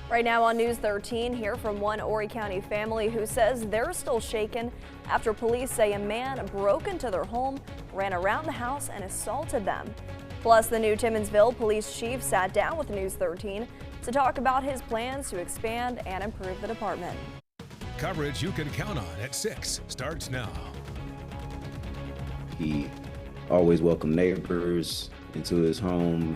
Right now on News 13, hear from one Horry County family who says they're still shaken after police say a man broke into their home, ran around the house, and assaulted them. Plus, the new Timmonsville police chief sat down with News 13 to talk about his plans to expand and improve the department. Coverage you can count on at 6 starts now. He always welcomed neighbors into his home,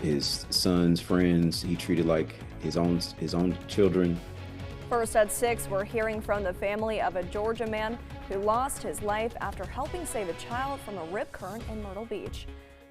his son's friends. He treated like his own children. First at 6, we're hearing from the family of a Georgia man who lost his life after helping save a child from a rip current in Myrtle Beach.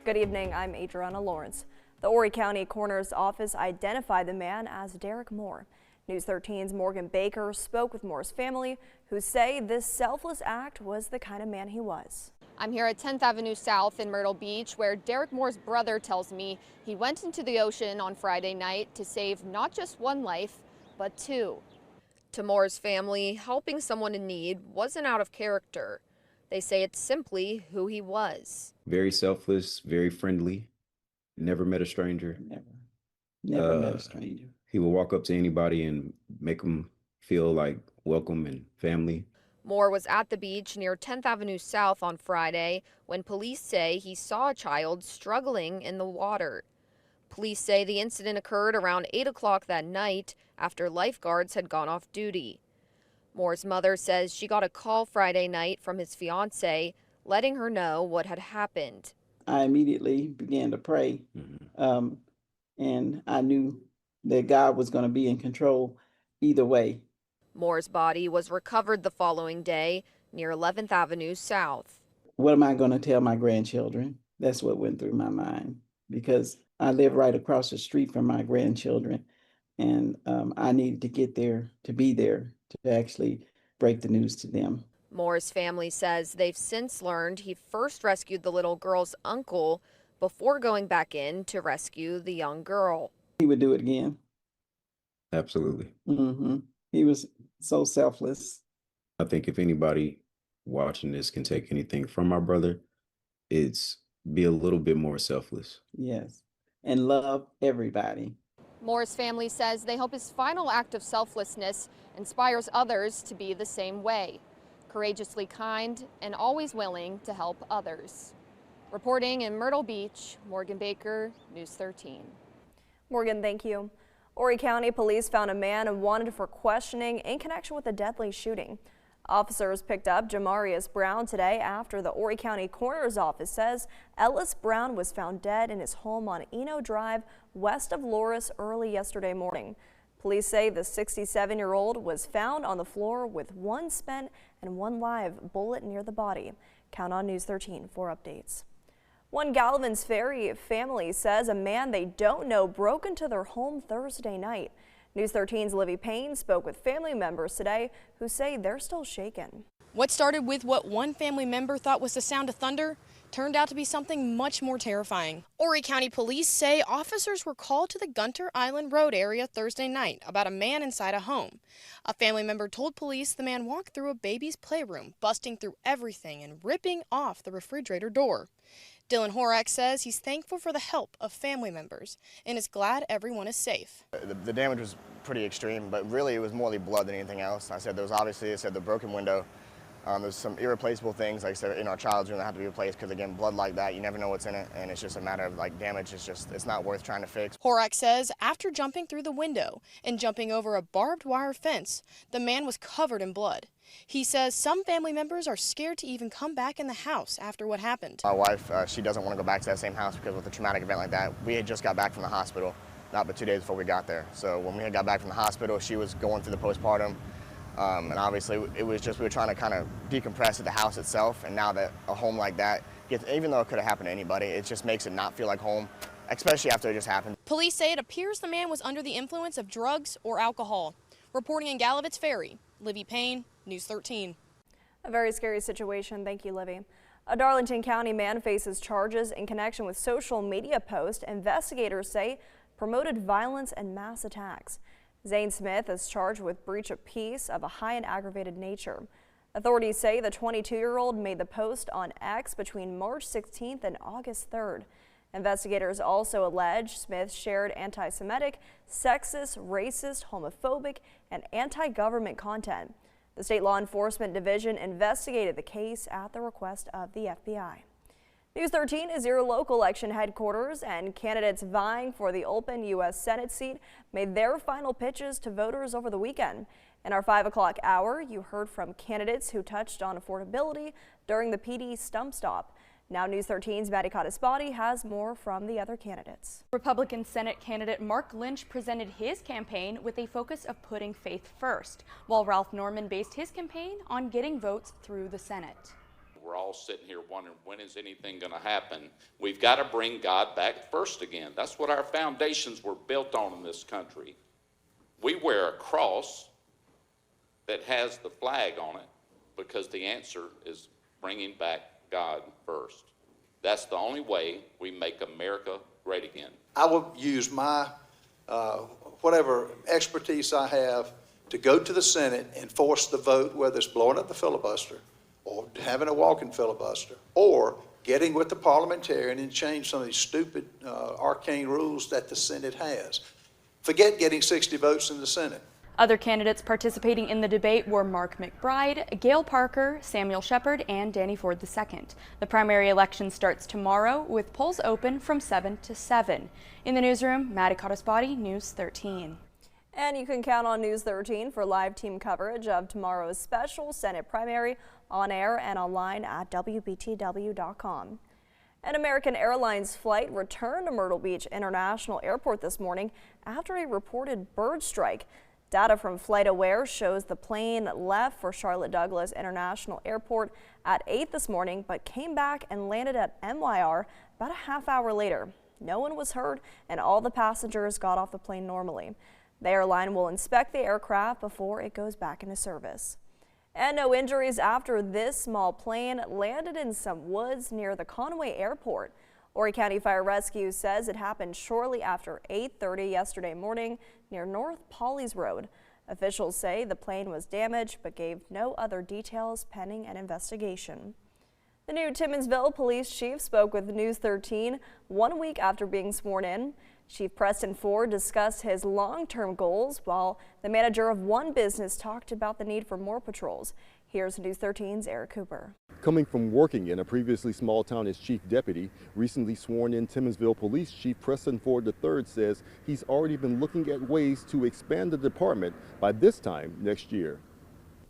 Good evening, I'm Adriana Lawrence. The Horry County Coroner's Office identified the man as Derek Moore. News 13's Morgan Baker spoke with Moore's family, who say this selfless act was the kind of man he was. I'm here at 10th Avenue South in Myrtle Beach, where Derek Moore's brother tells me he went into the ocean on Friday night to save not just one life, but two. To Moore's family, helping someone in need wasn't out of character. They say it's simply who he was. Very selfless, very friendly, never met a stranger. Never met a stranger. He would walk up to anybody and make them feel like welcome and family. Moore was at the beach near 10th Avenue South on Friday when police say he saw a child struggling in the water. Police say the incident occurred around 8 o'clock that night after lifeguards had gone off duty. Moore's mother says she got a call Friday night from his fiance letting her know what had happened. I immediately began to pray, and I knew that God was going to be in control either way. Moore's body was recovered the following day near 11th Avenue South. What am I going to tell my grandchildren? That's what went through my mind, because I live right across the street from my grandchildren, and I needed to get there, to be there, to actually break the news to them. Moore's family says they've since learned he first rescued the little girl's uncle before going back in to rescue the young girl. He would do it again. Absolutely. He was so selfless. I think if anybody watching this can take anything from my brother, it's be a little bit more selfless. Yes, and love everybody. Moore's family says they hope his final act of selflessness inspires others to be the same way, courageously kind and always willing to help others. Reporting in Myrtle Beach, Morgan Baker, News 13. Morgan, thank you. Horry County police found a man wanted for questioning in connection with a deadly shooting. Officers picked up Jamarius Brown today after the Horry County Coroner's Office says Ellis Brown was found dead in his home on Eno Drive west of Loris early yesterday morning. Police say the 67-year-old was found on the floor with one spent and one live bullet near the body. Count on News 13 for updates. One Galvin's Ferry family says a man they don't know broke into their home Thursday night. News 13's Livy Payne spoke with family members today who say they're still shaken. What started with what one family member thought was the sound of thunder turned out to be something much more terrifying. Horry County police say officers were called to the Gunter Island Road area Thursday night about a man inside a home. A family member told police the man walked through a baby's playroom, busting through everything and ripping off the refrigerator door. Dylan Horak says he's thankful for the help of family members and is glad everyone is safe. The damage was pretty extreme, but really it was more the blood than anything else. I said there was obviously, the broken window. There's some irreplaceable things, like I said, in our child's room that have to be replaced because, again, blood like that, you never know what's in it, and it's just a matter of, damage. It's not worth trying to fix. Horak says after jumping through the window and jumping over a barbed wire fence, the man was covered in blood. He says some family members are scared to even come back in the house after what happened. My wife, she doesn't want to go back to that same house because with a traumatic event like that, we had just got back from the hospital, not but 2 days before we got there. So when we had got back from the hospital, she was going through the postpartum. And obviously, it was just we were trying to kind of decompress at the house itself. And now that a home like that, even though it could have happened to anybody, it just makes it not feel like home, especially after it just happened. Police say it appears the man was under the influence of drugs or alcohol. Reporting in Gallivet's Ferry, Livy Payne, News 13. A very scary situation. Thank you, Livy. A Darlington County man faces charges in connection with social media posts investigators say promoted violence and mass attacks. Zane Smith is charged with breach of peace of a high and aggravated nature. Authorities say the 22-year-old made the post on X between March 16th and August 3rd. Investigators also allege Smith shared anti-Semitic, sexist, racist, homophobic, and anti-government content. The State Law Enforcement Division investigated the case at the request of the FBI. News 13 is your local election headquarters, and candidates vying for the open U.S. Senate seat made their final pitches to voters over the weekend. In our 5 o'clock hour, you heard from candidates who touched on affordability during the PD stump stop. Now News 13's Maddie Cottespati has more from the other candidates. Republican Senate candidate Mark Lynch presented his campaign with a focus of putting faith first, while Ralph Norman based his campaign on getting votes through the Senate. We're all sitting here wondering, when is anything going to happen? We've got to bring God back first again. That's what our foundations were built on in this country. We wear a cross that has the flag on it because the answer is bringing back God first. That's the only way we make America great again. I will use my whatever expertise I have to go to the Senate and force the vote, whether it's blowing up the filibuster or having a walking filibuster or getting with the parliamentarian and change some of these stupid arcane rules that the Senate has. Forget getting 60 votes in the Senate. Other candidates participating in the debate were Mark McBride, Gail Parker, Samuel Shepard, and Danny Ford II. The primary election starts tomorrow with polls open from 7 to 7. In the newsroom, Maddie Cottespati, News 13. And you can count on News 13 for live team coverage of tomorrow's special Senate primary on air and online at WBTW.com. An American Airlines flight returned to Myrtle Beach International Airport this morning after a reported bird strike. Data from FlightAware shows the plane left for Charlotte Douglas International Airport at 8 this morning, but came back and landed at MYR about a half hour later. No one was hurt, and all the passengers got off the plane normally. The airline will inspect the aircraft before it goes back into service. And no injuries after this small plane landed in some woods near the Conway Airport. Horry County Fire Rescue says it happened shortly after 8:30 yesterday morning near North Polly's Road. Officials say the plane was damaged but gave no other details pending an investigation. The new Timmonsville police chief spoke with News 13 1 week after being sworn in. Chief Preston Ford discussed his long-term goals, while the manager of one business talked about the need for more patrols. Here's News 13's Eric Cooper. Coming from working in a previously small town as chief deputy, recently sworn in Timmonsville Police Chief Preston Ford III says he's already been looking at ways to expand the department by this time next year.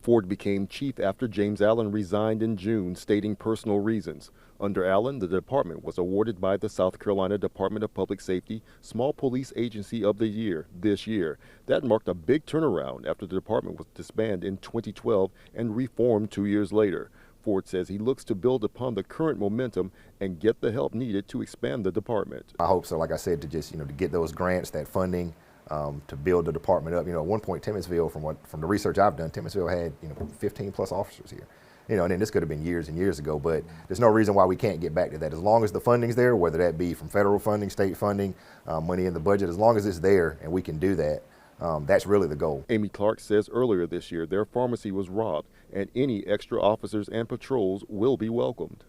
Ford became chief after James Allen resigned in June, stating personal reasons. Under Allen, the department was awarded by the South Carolina Department of Public Safety Small Police Agency of the Year this year. That marked a big turnaround after the department was disbanded in 2012 and reformed 2 years later. Ford says he looks to build upon the current momentum and get the help needed to expand the department. I hope so, like I said, to just, to get those grants, that funding, to build the department up. At one point, Timmonsville, from the research I've done, Timmonsville had 15 plus officers here. And then this could have been years and years ago, but there's no reason why we can't get back to that. As long as the funding's there, whether that be from federal funding, state funding, money in the budget, as long as it's there and we can do that, that's really the goal. Amy Clark says earlier this year their pharmacy was robbed and any extra officers and patrols will be welcomed.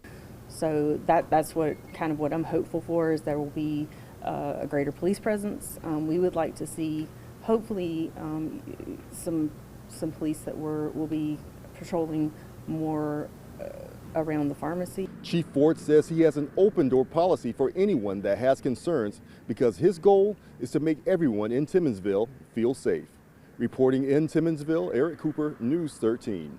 So that's what I'm hopeful for, is there will be a greater police presence. We would like to see, hopefully, some police that will be patrolling more around the pharmacy. Chief Ford says he has an open door policy for anyone that has concerns because his goal is to make everyone in Timmonsville feel safe. Reporting in Timmonsville, Eric Cooper, News 13.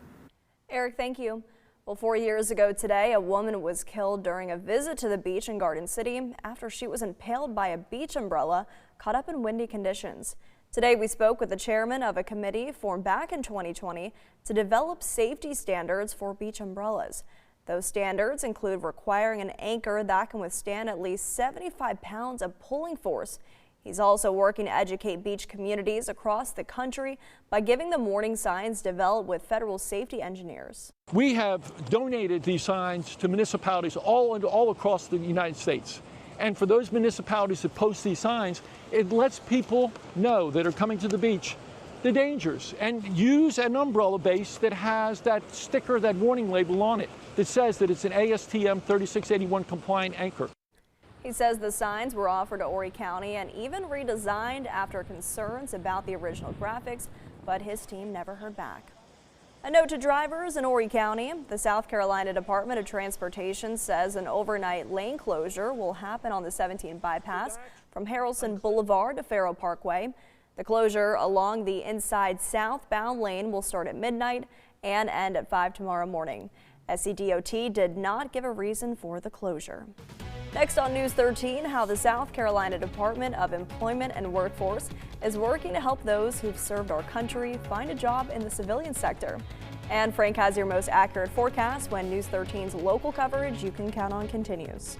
Eric, thank you. Well, 4 years ago today, a woman was killed during a visit to the beach in Garden City after she was impaled by a beach umbrella caught up in windy conditions. Today, we spoke with the chairman of a committee formed back in 2020 to develop safety standards for beach umbrellas. Those standards include requiring an anchor that can withstand at least 75 pounds of pulling force. He's also working to educate beach communities across the country by giving them warning signs developed with federal safety engineers. We have donated these signs to municipalities all across the United States. And for those municipalities that post these signs, it lets people know that are coming to the beach the dangers, and use an umbrella base that has that sticker, that warning label on it that says that it's an ASTM 3681 compliant anchor. He says the signs were offered to Horry County and even redesigned after concerns about the original graphics, but his team never heard back. A note to drivers in Horry County. The South Carolina Department of Transportation says an overnight lane closure will happen on the 17 bypass from Harrelson Boulevard to Faro Parkway. The closure along the inside southbound lane will start at midnight and end at 5 tomorrow morning. SCDOT did not give a reason for the closure. Next on News 13, how the South Carolina Department of Employment and Workforce is working to help those who've served our country find a job in the civilian sector. And Frank has your most accurate forecast when News 13's local coverage you can count on continues.